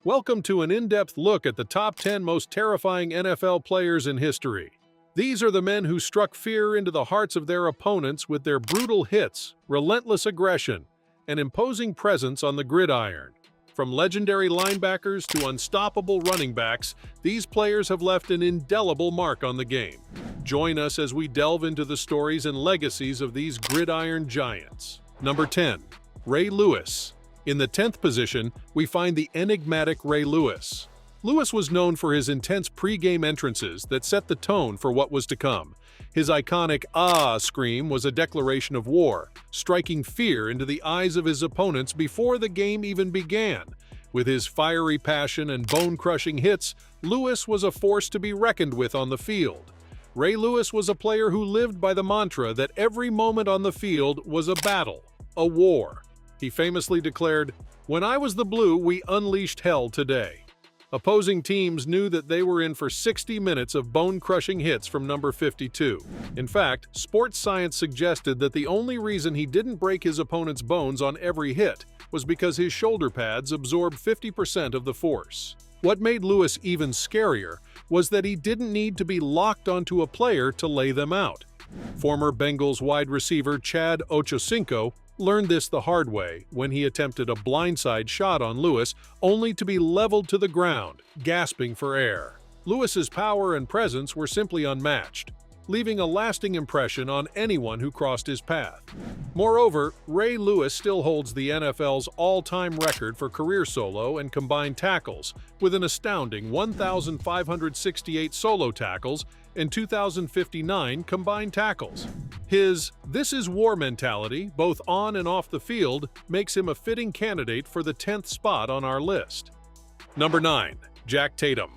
Welcome to an in-depth look at the top 10 most terrifying NFL players in history. These are the men who struck fear into the hearts of their opponents with their brutal hits, relentless aggression, and imposing presence on the gridiron. From legendary linebackers to unstoppable running backs, these players have left an indelible mark on the game. Join us as we delve into the stories and legacies of these gridiron giants. Number 10. Ray Lewis. In the 10th position, we find the enigmatic Ray Lewis. Lewis was known for his intense pre-game entrances that set the tone for what was to come. His iconic "ah" scream was a declaration of war, striking fear into the eyes of his opponents before the game even began. With his fiery passion and bone-crushing hits, Lewis was a force to be reckoned with on the field. Ray Lewis was a player who lived by the mantra that every moment on the field was a battle, a war. He famously declared, "When I was the Blue, we unleashed hell today." Opposing teams knew that they were in for 60 minutes of bone-crushing hits from number 52. In fact, sports science suggested that the only reason he didn't break his opponent's bones on every hit was because his shoulder pads absorbed 50% of the force. What made Lewis even scarier was that he didn't need to be locked onto a player to lay them out. Former Bengals wide receiver Chad Ochocinco learned this the hard way when he attempted a blindside shot on Lewis only to be leveled to the ground, gasping for air. Lewis's power and presence were simply unmatched, leaving a lasting impression on anyone who crossed his path. Moreover, Ray Lewis still holds the NFL's all-time record for career solo and combined tackles, with an astounding 1,568 solo tackles and 2,059 combined tackles. His "this is war" mentality, both on and off the field, makes him a fitting candidate for the 10th spot on our list. Number 9. Jack Tatum.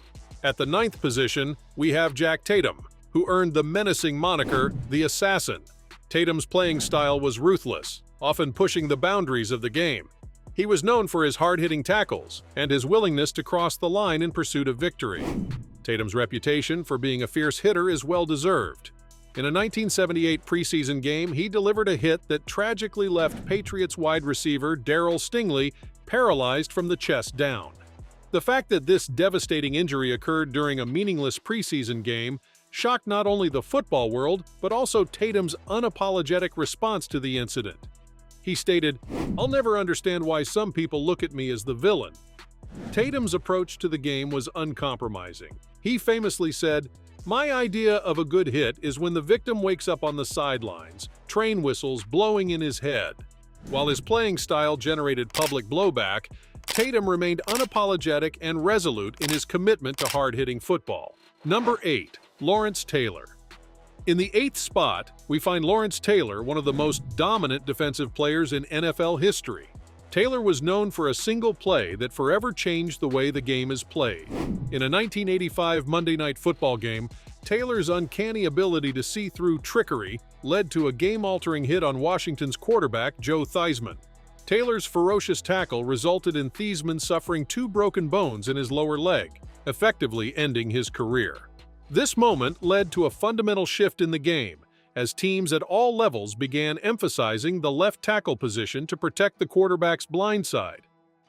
At the 9th position, we have Jack Tatum, who earned the menacing moniker, the Assassin. Tatum's playing style was ruthless, often pushing the boundaries of the game. He was known for his hard-hitting tackles and his willingness to cross the line in pursuit of victory. Tatum's reputation for being a fierce hitter is well-deserved. In a 1978 preseason game, he delivered a hit that tragically left Patriots wide receiver Darryl Stingley paralyzed from the chest down. The fact that this devastating injury occurred during a meaningless preseason game shocked not only the football world, but also Tatum's unapologetic response to the incident. He stated, "I'll never understand why some people look at me as the villain." Tatum's approach to the game was uncompromising. He famously said, "My idea of a good hit is when the victim wakes up on the sidelines, train whistles blowing in his head." While his playing style generated public blowback, Tatum remained unapologetic and resolute in his commitment to hard-hitting football. Number 8. Lawrence Taylor. In the 8th spot, we find Lawrence Taylor, one of the most dominant defensive players in NFL history. Taylor was known for a single play that forever changed the way the game is played. In a 1985 Monday Night Football game, Taylor's uncanny ability to see through trickery led to a game-altering hit on Washington's quarterback, Joe Theismann. Taylor's ferocious tackle resulted in Theismann suffering 2 broken bones in his lower leg, effectively ending his career. This moment led to a fundamental shift in the game, as teams at all levels began emphasizing the left tackle position to protect the quarterback's blind side.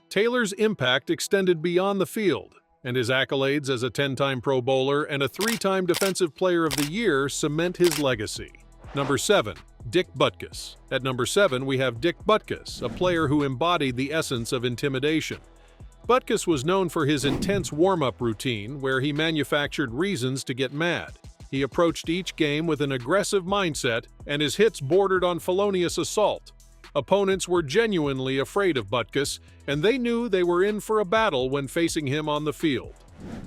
Taylor's impact extended beyond the field, and his accolades as a 10-time Pro Bowler and a 3-time Defensive Player of the Year cement his legacy. Number 7. Dick Butkus. At number 7, we have Dick Butkus, a player who embodied the essence of intimidation. Butkus was known for his intense warm-up routine, where he manufactured reasons to get mad. He approached each game with an aggressive mindset, and his hits bordered on felonious assault. Opponents were genuinely afraid of Butkus, and they knew they were in for a battle when facing him on the field.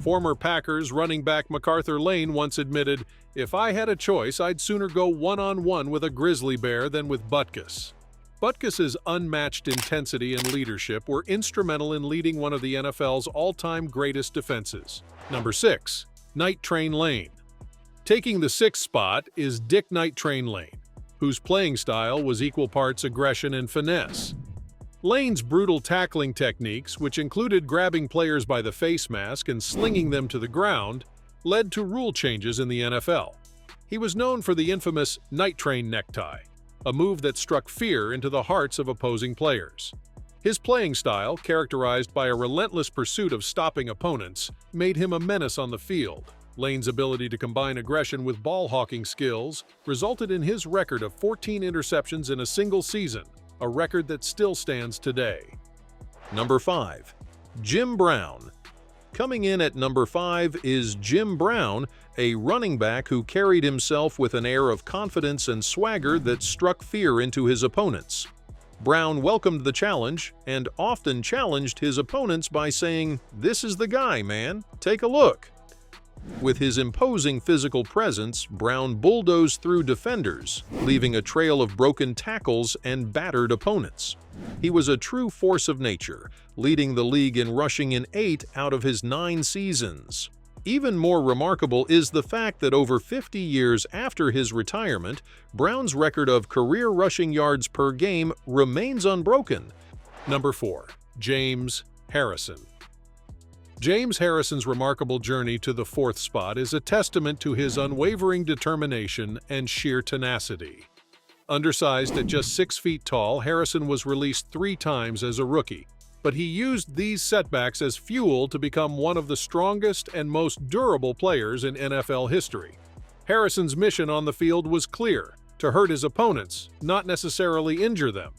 Former Packers running back MacArthur Lane once admitted, "If I had a choice, I'd sooner go one-on-one with a grizzly bear than with Butkus." Butkus's unmatched intensity and leadership were instrumental in leading one of the NFL's all-time greatest defenses. Number 6. Night Train Lane. Taking the 6th spot is Dick Night Train Lane, whose playing style was equal parts aggression and finesse. Lane's brutal tackling techniques, which included grabbing players by the face mask and slinging them to the ground, led to rule changes in the NFL. He was known for the infamous Night Train necktie, a move that struck fear into the hearts of opposing players. His playing style, characterized by a relentless pursuit of stopping opponents, made him a menace on the field. Lane's ability to combine aggression with ball-hawking skills resulted in his record of 14 interceptions in a single season, a record that still stands today. Number 5. Jim Brown. Coming in at number 5 is Jim Brown, a running back who carried himself with an air of confidence and swagger that struck fear into his opponents. Brown welcomed the challenge and often challenged his opponents by saying, "This is the guy, man. Take a look." With his imposing physical presence, Brown bulldozed through defenders, leaving a trail of broken tackles and battered opponents. He was a true force of nature, leading the league in rushing in 8 out of his 9 seasons. Even more remarkable is the fact that over 50 years after his retirement, Brown's record of career rushing yards per game remains unbroken. Number 4. James Harrison. James Harrison's remarkable journey to the 4th spot is a testament to his unwavering determination and sheer tenacity. Undersized at just 6 feet tall, Harrison was released 3 times as a rookie, but he used these setbacks as fuel to become one of the strongest and most durable players in NFL history. Harrison's mission on the field was clear: to hurt his opponents, not necessarily injure them.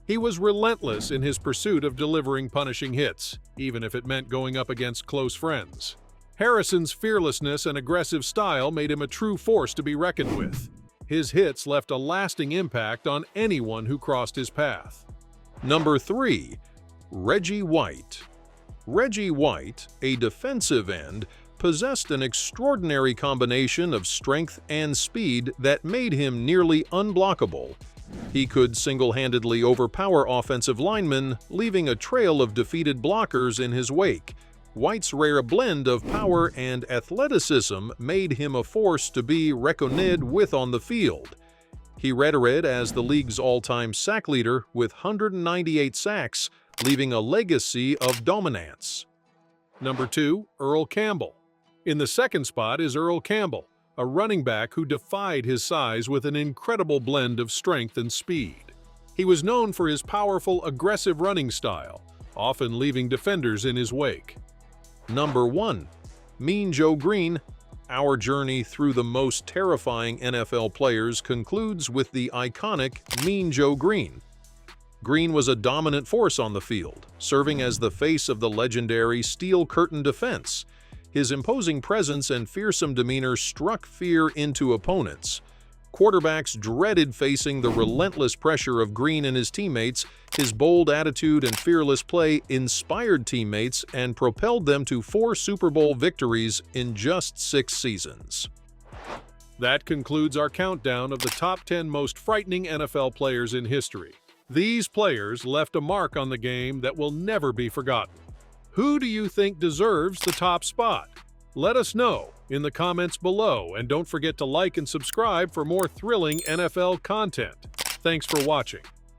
He was relentless in his pursuit of delivering punishing hits, even if it meant going up against close friends. Harrison's fearlessness and aggressive style made him a true force to be reckoned with. His hits left a lasting impact on anyone who crossed his path. Number 3. Reggie White. Reggie White, a defensive end, possessed an extraordinary combination of strength and speed that made him nearly unblockable. He could single-handedly overpower offensive linemen, leaving a trail of defeated blockers in his wake. White's rare blend of power and athleticism made him a force to be reckoned with on the field. He reddited as the league's all-time sack leader with 198 sacks, leaving a legacy of dominance. Number 2. Earl Campbell. In the 2nd spot is Earl Campbell, a running back who defied his size with an incredible blend of strength and speed. He was known for his powerful, aggressive running style, often leaving defenders in his wake. Number 1. Mean Joe Green. Our journey through the most terrifying NFL players concludes with the iconic Mean Joe Green. Green was a dominant force on the field, serving as the face of the legendary Steel Curtain defense. His imposing presence and fearsome demeanor struck fear into opponents. Quarterbacks dreaded facing the relentless pressure of Green and his teammates. His bold attitude and fearless play inspired teammates and propelled them to 4 Super Bowl victories in just 6 seasons. That concludes our countdown of the top 10 most frightening NFL players in history. These players left a mark on the game that will never be forgotten. Who do you think deserves the top spot? Let us know in the comments below, and don't forget to like and subscribe for more thrilling NFL content. Thanks for watching.